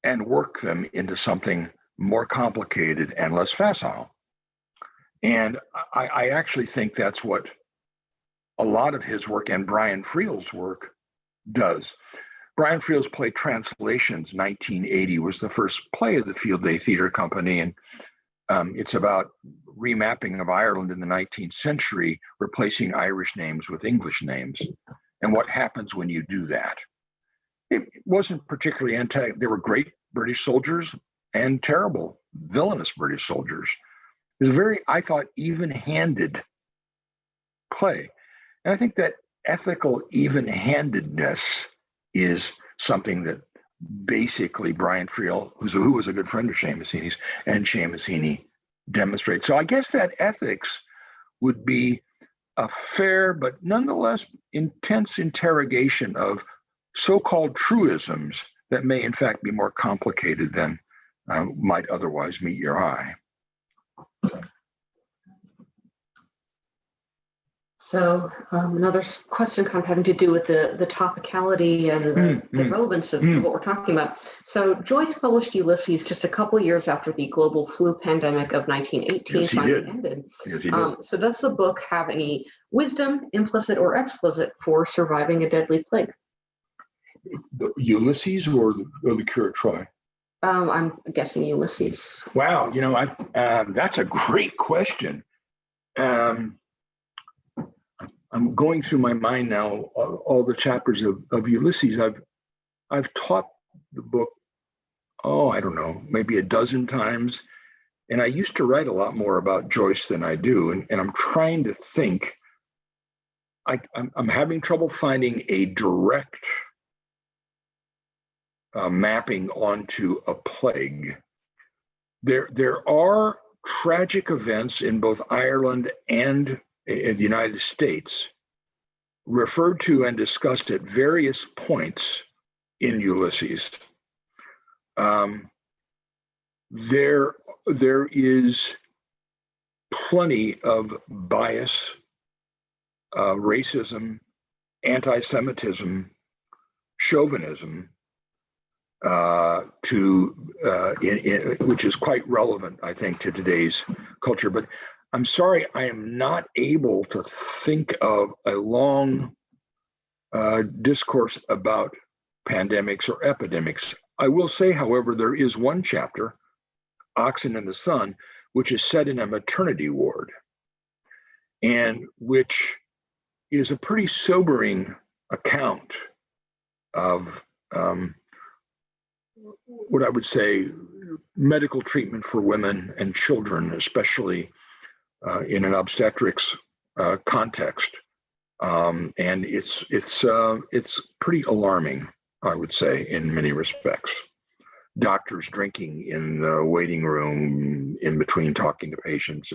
and work them into something more complicated and less facile. And I actually think that's what a lot of his work and Brian Friel's work does. Brian Friel's play Translations, 1980, was the first play of the Field Day Theatre Company, and it's about remapping of Ireland in the 19th century, replacing Irish names with English names, and what happens when you do that. It wasn't particularly there were great British soldiers and terrible, villainous British soldiers. It was a very, I thought, even-handed play. And I think that ethical even-handedness is something that basically Brian Friel, who was a good friend of Seamus Heaney's, and Seamus Heaney demonstrate. So I guess that ethics would be a fair but nonetheless intense interrogation of so-called truisms that may in fact be more complicated than might otherwise meet your eye. So another question kind of having to do with the topicality and the relevance of what we're talking about. So Joyce published Ulysses just a couple of years after the global flu pandemic of 1918 finally ended. Yes, he did. So does the book have any wisdom, implicit or explicit, for surviving a deadly plague? Ulysses or the Cure of Troy? I'm guessing Ulysses. Wow, that's a great question. I'm going through my mind now all the chapters of Ulysses. I've taught the book, I don't know, maybe a dozen times. And I used to write a lot more about Joyce than I do. And I'm trying to think, I'm having trouble finding a direct mapping onto a plague. There are tragic events in both Ireland and in the United States, referred to and discussed at various points in Ulysses. There is plenty of bias, racism, anti-Semitism, chauvinism, which is quite relevant, I think, to today's culture. But I'm sorry, I am not able to think of a long discourse about pandemics or epidemics. I will say, however, there is one chapter, Oxen in the Sun, which is set in a maternity ward, and which is a pretty sobering account of what I would say medical treatment for women and children, especially in an obstetrics context, and it's pretty alarming, I would say, in many respects. Doctors drinking in the waiting room in between talking to patients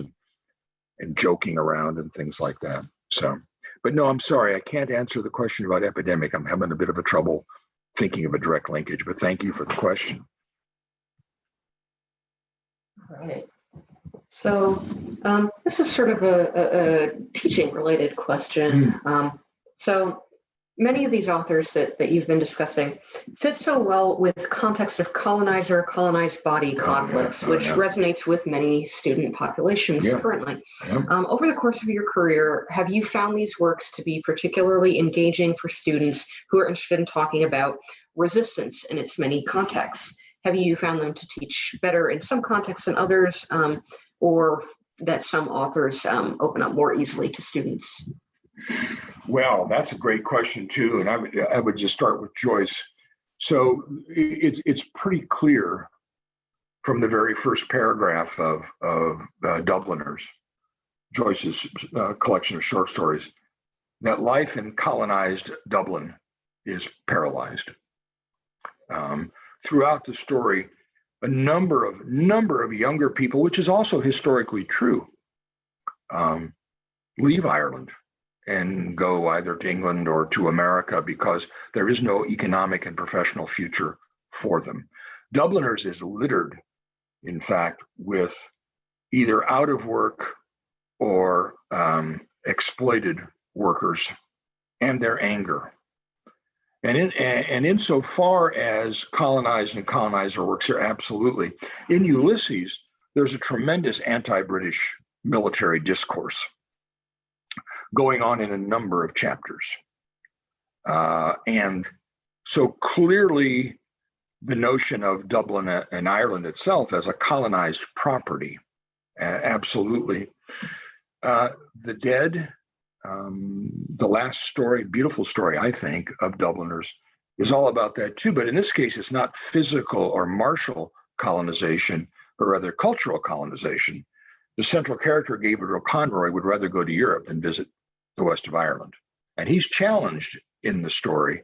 and joking around and things like that. So, but no, I'm sorry, I can't answer the question about epidemic. I'm having a bit of a trouble thinking of a direct linkage, but thank you for the question. All right. So this is sort of a teaching related question. So many of these authors that you've been discussing fit so well with context of colonizer-colonized body conflicts, which resonates with many student populations currently. Over the course of your career, have you found these works to be particularly engaging for students who are interested in talking about resistance in its many contexts? Have you found them to teach better in some contexts than others, or that some authors open up more easily to students? Well, that's a great question too, and I would just start with Joyce. So it's pretty clear from the very first paragraph of Dubliners, Joyce's collection of short stories, that life in colonized Dublin is paralyzed. Throughout the story, a number of younger people, which is also historically true, leave Ireland and go either to England or to America because there is no economic and professional future for them. Dubliners is littered, in fact, with either out of work or exploited workers and their anger. And insofar as colonized and colonizer works are absolutely. In Ulysses, there's a tremendous anti-British military discourse going on in a number of chapters. And so clearly the notion of Dublin and Ireland itself as a colonized property, absolutely. The Dead, the last story, beautiful story, I think, of Dubliners is all about that too. But in this case, it's not physical or martial colonization, but rather cultural colonization. The central character, Gabriel Conroy, would rather go to Europe than visit the west of Ireland. And he's challenged in the story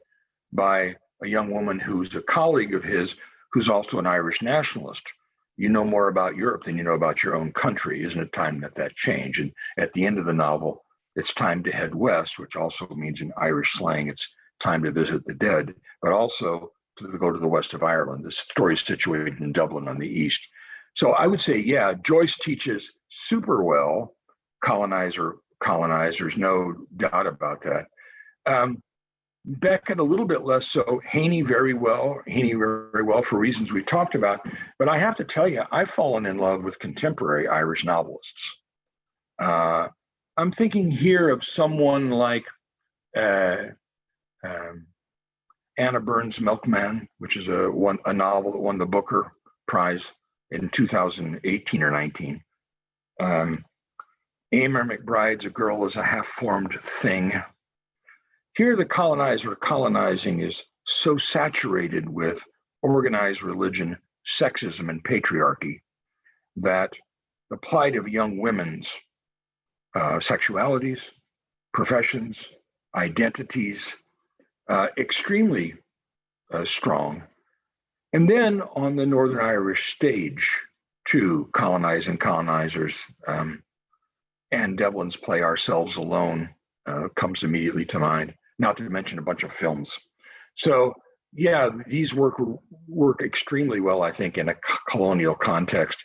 by a young woman who's a colleague of his, who's also an Irish nationalist. You know more about Europe than you know about your own country. Isn't it time that change? And at the end of the novel, it's time to head west, which also means in Irish slang, it's time to visit the dead, but also to go to the west of Ireland. The story is situated in Dublin on the east. So I would say, yeah, Joyce teaches super well colonizers, no doubt about that. Beckett a little bit less so, Heaney very well for reasons we've talked about. But I have to tell you, I've fallen in love with contemporary Irish novelists. I'm thinking here of someone like Anna Burns' Milkman, which is a novel that won the Booker Prize in 2018 or 19. Amer McBride's A Girl is a Half-Formed Thing. Here, the colonizer colonizing is so saturated with organized religion, sexism, and patriarchy that the plight of young women's sexualities, professions, identities, extremely strong. And then on the Northern Irish stage, too, colonizing colonizers, and Devlin's play Ourselves Alone comes immediately to mind, not to mention a bunch of films. So yeah, these work extremely well, I think, in a colonial context.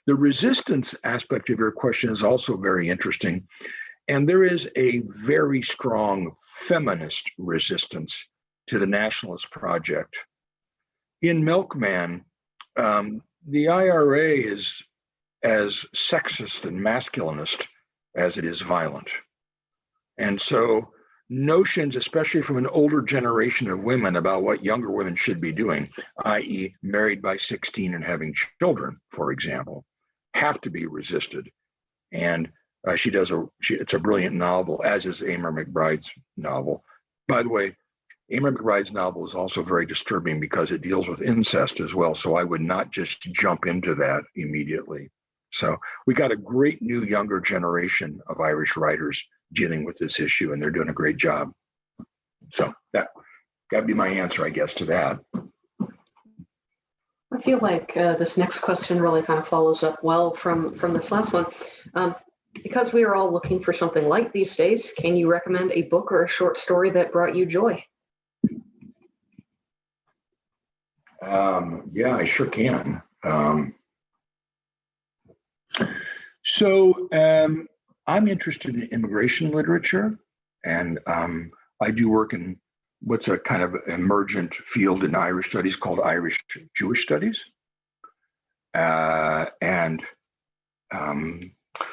The resistance aspect of your question is also very interesting. And there is a very strong feminist resistance to the nationalist project. In Milkman, the IRA is as sexist and masculinist as it is violent. And so notions, especially from an older generation of women, about what younger women should be doing, i.e. married by 16 and having children, for example, have to be resisted. And it's a brilliant novel, as is Amer McBride's novel. By the way, Amer McBride's novel is also very disturbing because it deals with incest as well. So I would not just jump into that immediately. So we got a great new younger generation of Irish writers dealing with this issue, and they're doing a great job. So that'd be my answer, I guess, to that. I feel like this next question really kind of follows up well from this last one. Because we are all looking for something light these days, can you recommend a book or a short story that brought you joy? Yeah, I sure can. So I'm interested in immigration literature, and I do work in what's a kind of emergent field in Irish studies called Irish Jewish studies. And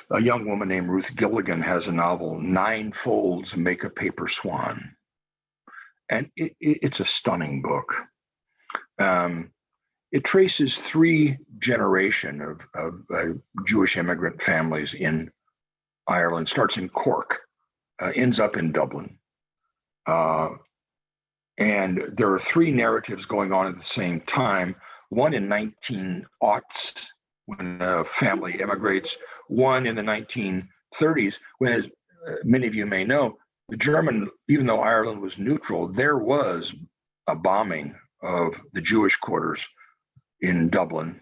a young woman named Ruth Gilligan has a novel, Nine Folds Make a Paper Swan. And it's a stunning book. It traces three generations of Jewish immigrant families in Ireland, starts in Cork, ends up in Dublin. And there are three narratives going on at the same time, one in 1900s when a family immigrates, one in the 1930s when, as many of you may know, the German, even though Ireland was neutral, there was a bombing of the Jewish quarters in Dublin.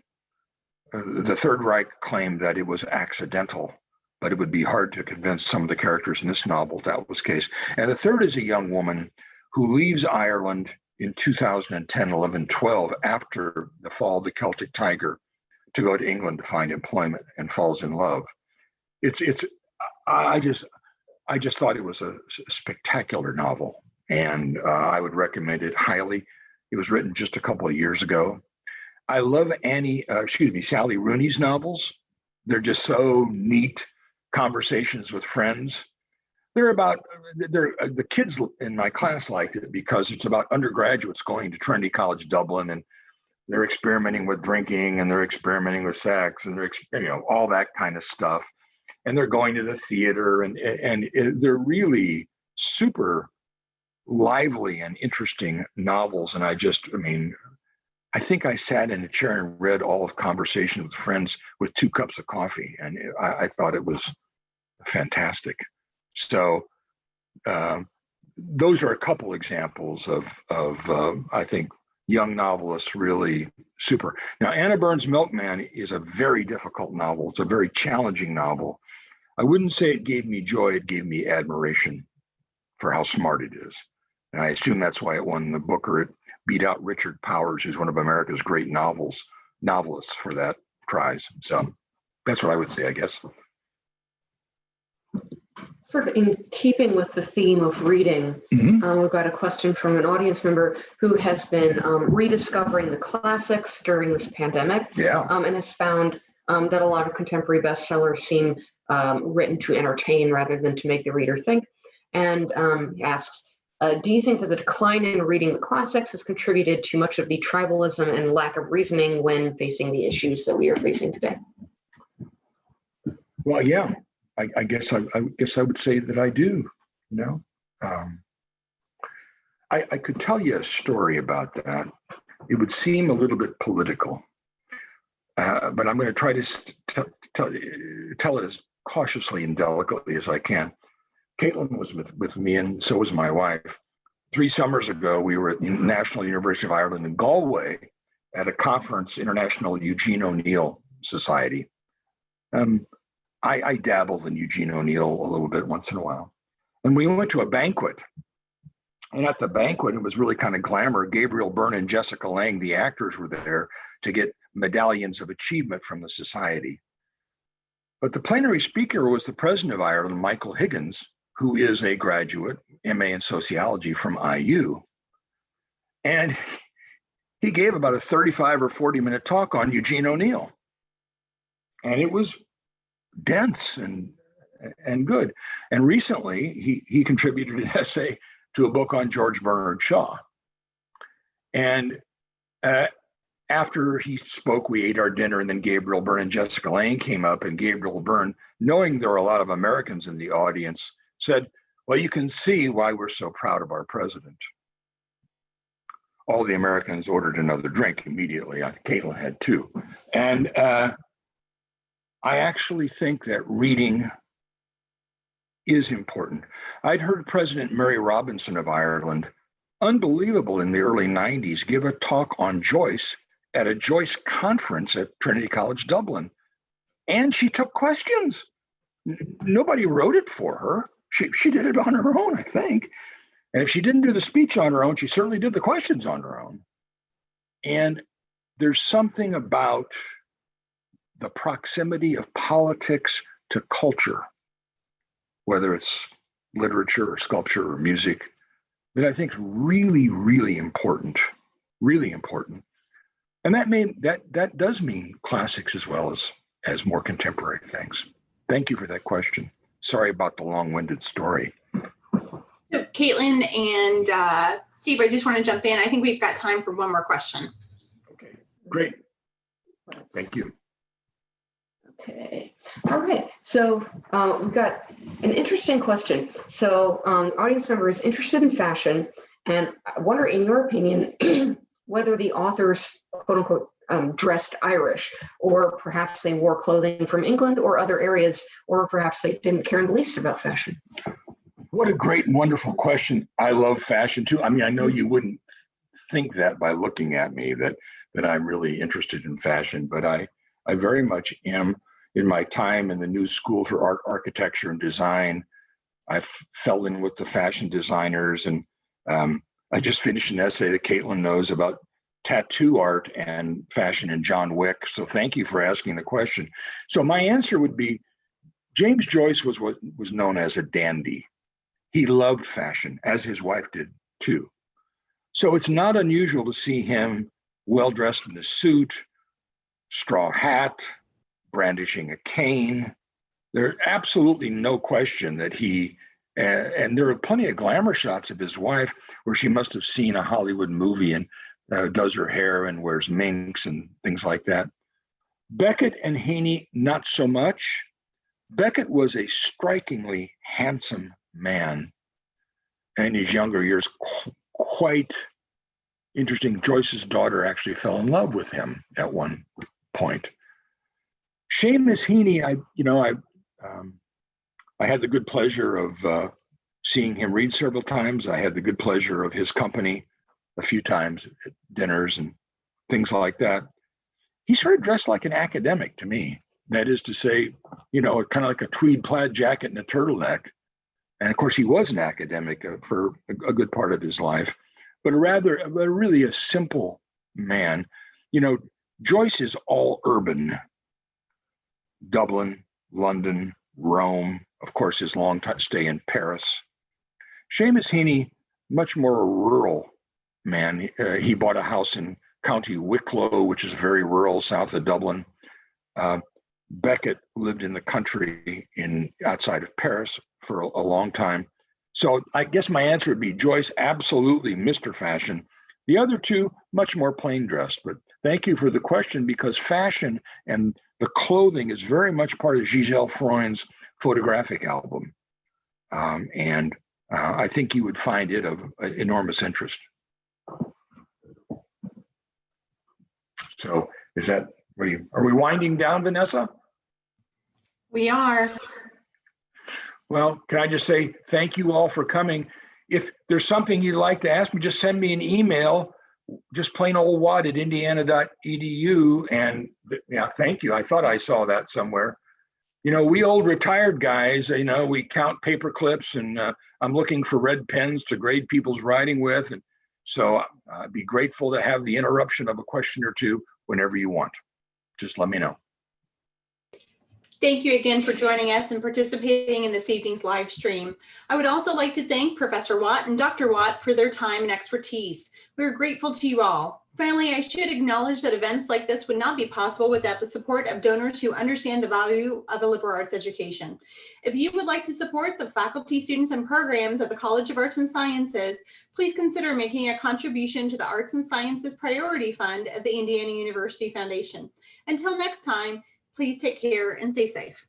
The Third Reich claimed that it was accidental, but it would be hard to convince some of the characters in this novel that was the case. And the third is a young woman who leaves Ireland in 2010, 11, 12, after the fall of the Celtic Tiger, to go to England to find employment, and falls in love. I just thought it was a spectacular novel, and I would recommend it highly. It was written just a couple of years ago. I love Sally Rooney's novels. They're just so neat conversations with friends. The kids in my class liked it because it's about undergraduates going to Trinity College Dublin, and they're experimenting with drinking, and they're experimenting with sex, and they're all that kind of stuff. And they're going to the theater, and they're really super lively and interesting novels. And I think I sat in a chair and read all of Conversation with Friends with 2 cups of coffee, and I thought it was fantastic. So those are a couple examples of I think young novelists really super. Now, Anna Burns' Milkman is a very difficult novel. It's a very challenging novel. I wouldn't say it gave me joy. It gave me admiration for how smart it is. And I assume that's why it won the Booker. It beat out Richard Powers, who's one of America's great novelists, for that prize. So that's what I would say, I guess. Sort of in keeping with the theme of reading, we've got a question from an audience member who has been rediscovering the classics during this pandemic, and has found that a lot of contemporary bestsellers seem written to entertain rather than to make the reader think. And he asks, do you think that the decline in reading the classics has contributed to much of the tribalism and lack of reasoning when facing the issues that we are facing today? Well, yeah. I guess I would say that I do. I could tell you a story about that. It would seem a little bit political, but I'm going to try to tell it as cautiously and delicately as I can. Caitlin was with me, and so was my wife. 3 summers ago, we were at the National University of Ireland in Galway at a conference, International Eugene O'Neill Society. I dabble in Eugene O'Neill a little bit once in a while. And we went to a banquet. And at the banquet, it was really kind of glamour. Gabriel Byrne and Jessica Lange, the actors, were there to get medallions of achievement from the society. But the plenary speaker was the president of Ireland, Michael Higgins, who is a graduate, MA in sociology from IU. And he gave about a 35 or 40-minute talk on Eugene O'Neill. And it was dense and good. And recently, he contributed an essay to a book on George Bernard Shaw. And after he spoke, we ate our dinner, and then Gabriel Byrne and Jessica Lange came up, and Gabriel Byrne, knowing there were a lot of Americans in the audience, said, well, you can see why we're so proud of our president. All the Americans ordered another drink immediately. Caitlin had 2. And I actually think that reading is important. I'd heard President Mary Robinson of Ireland, unbelievable, in the early 90s, give a talk on Joyce at a Joyce conference at Trinity College Dublin. And she took questions. Nobody wrote it for her. She did it on her own, I think. And if she didn't do the speech on her own, she certainly did the questions on her own. And there's something about the proximity of politics to culture, whether it's literature or sculpture or music, that I think is really, really important, really important. And that does mean classics as well as more contemporary things. Thank you for that question. Sorry about the long-winded story. So Caitlin and Steve, I just want to jump in. I think we've got time for one more question. Okay, great. Thank you. Okay. All right. So we've got an interesting question. So audience member is interested in fashion, and I wonder, in your opinion, whether the authors, quote unquote, dressed Irish, or perhaps they wore clothing from England or other areas, or perhaps they didn't care in the least about fashion. What a great and wonderful question. I love fashion too. I mean, I know you wouldn't think that by looking at me that I'm really interested in fashion, but I very much am. in my time in the New School for Art, Architecture, and Design, I fell in with the fashion designers, and I just finished an essay that Caitlin knows about tattoo art and fashion in John Wick. So thank you for asking the question. So my answer would be, James Joyce was what was known as a dandy. He loved fashion, as his wife did too. So it's not unusual to see him well-dressed in a suit, straw hat, brandishing a cane. There's absolutely no question that he, and there are plenty of glamour shots of his wife where she must have seen a Hollywood movie and does her hair and wears minks and things like that. Beckett and Heaney, not so much. Beckett was a strikingly handsome man in his younger years, quite interesting. Joyce's daughter actually fell in love with him at one point. Seamus Heaney, I had the good pleasure of seeing him read several times. I had the good pleasure of his company a few times at dinners and things like that. He sort of dressed like an academic to me. That is to say, kind of like a tweed plaid jacket and a turtleneck. And of course, he was an academic for a good part of his life, but really a simple man. Joyce is all urban. Dublin, London, Rome, of course, his long stay in Paris. Seamus Heaney, much more a rural man. He bought a house in County Wicklow, which is very rural south of Dublin. Beckett lived in the country outside of Paris for a long time. So I guess my answer would be Joyce, absolutely Mr. Fashion. The other two, much more plain dressed. But thank you for the question, because fashion and the clothing is very much part of Giselle Freund's photographic album. And I think you would find it of enormous interest. So are we winding down, Vanessa? We are. Well, can I just say thank you all for coming. If there's something you'd like to ask me, just send me an email, just plain old wad at indiana.edu. And yeah, thank you. I thought I saw that somewhere. We old retired guys, we count paper clips, and I'm looking for red pens to grade people's writing with. And so I'd be grateful to have the interruption of a question or two whenever you want. Just let me know. Thank you again for joining us and participating in this evening's live stream. I would also like to thank Professor Watt and Dr. Watt for their time and expertise. We are grateful to you all. Finally, I should acknowledge that events like this would not be possible without the support of donors who understand the value of a liberal arts education. If you would like to support the faculty, students, and programs of the College of Arts and Sciences, please consider making a contribution to the Arts and Sciences Priority Fund of the Indiana University Foundation. Until next time, please take care and stay safe.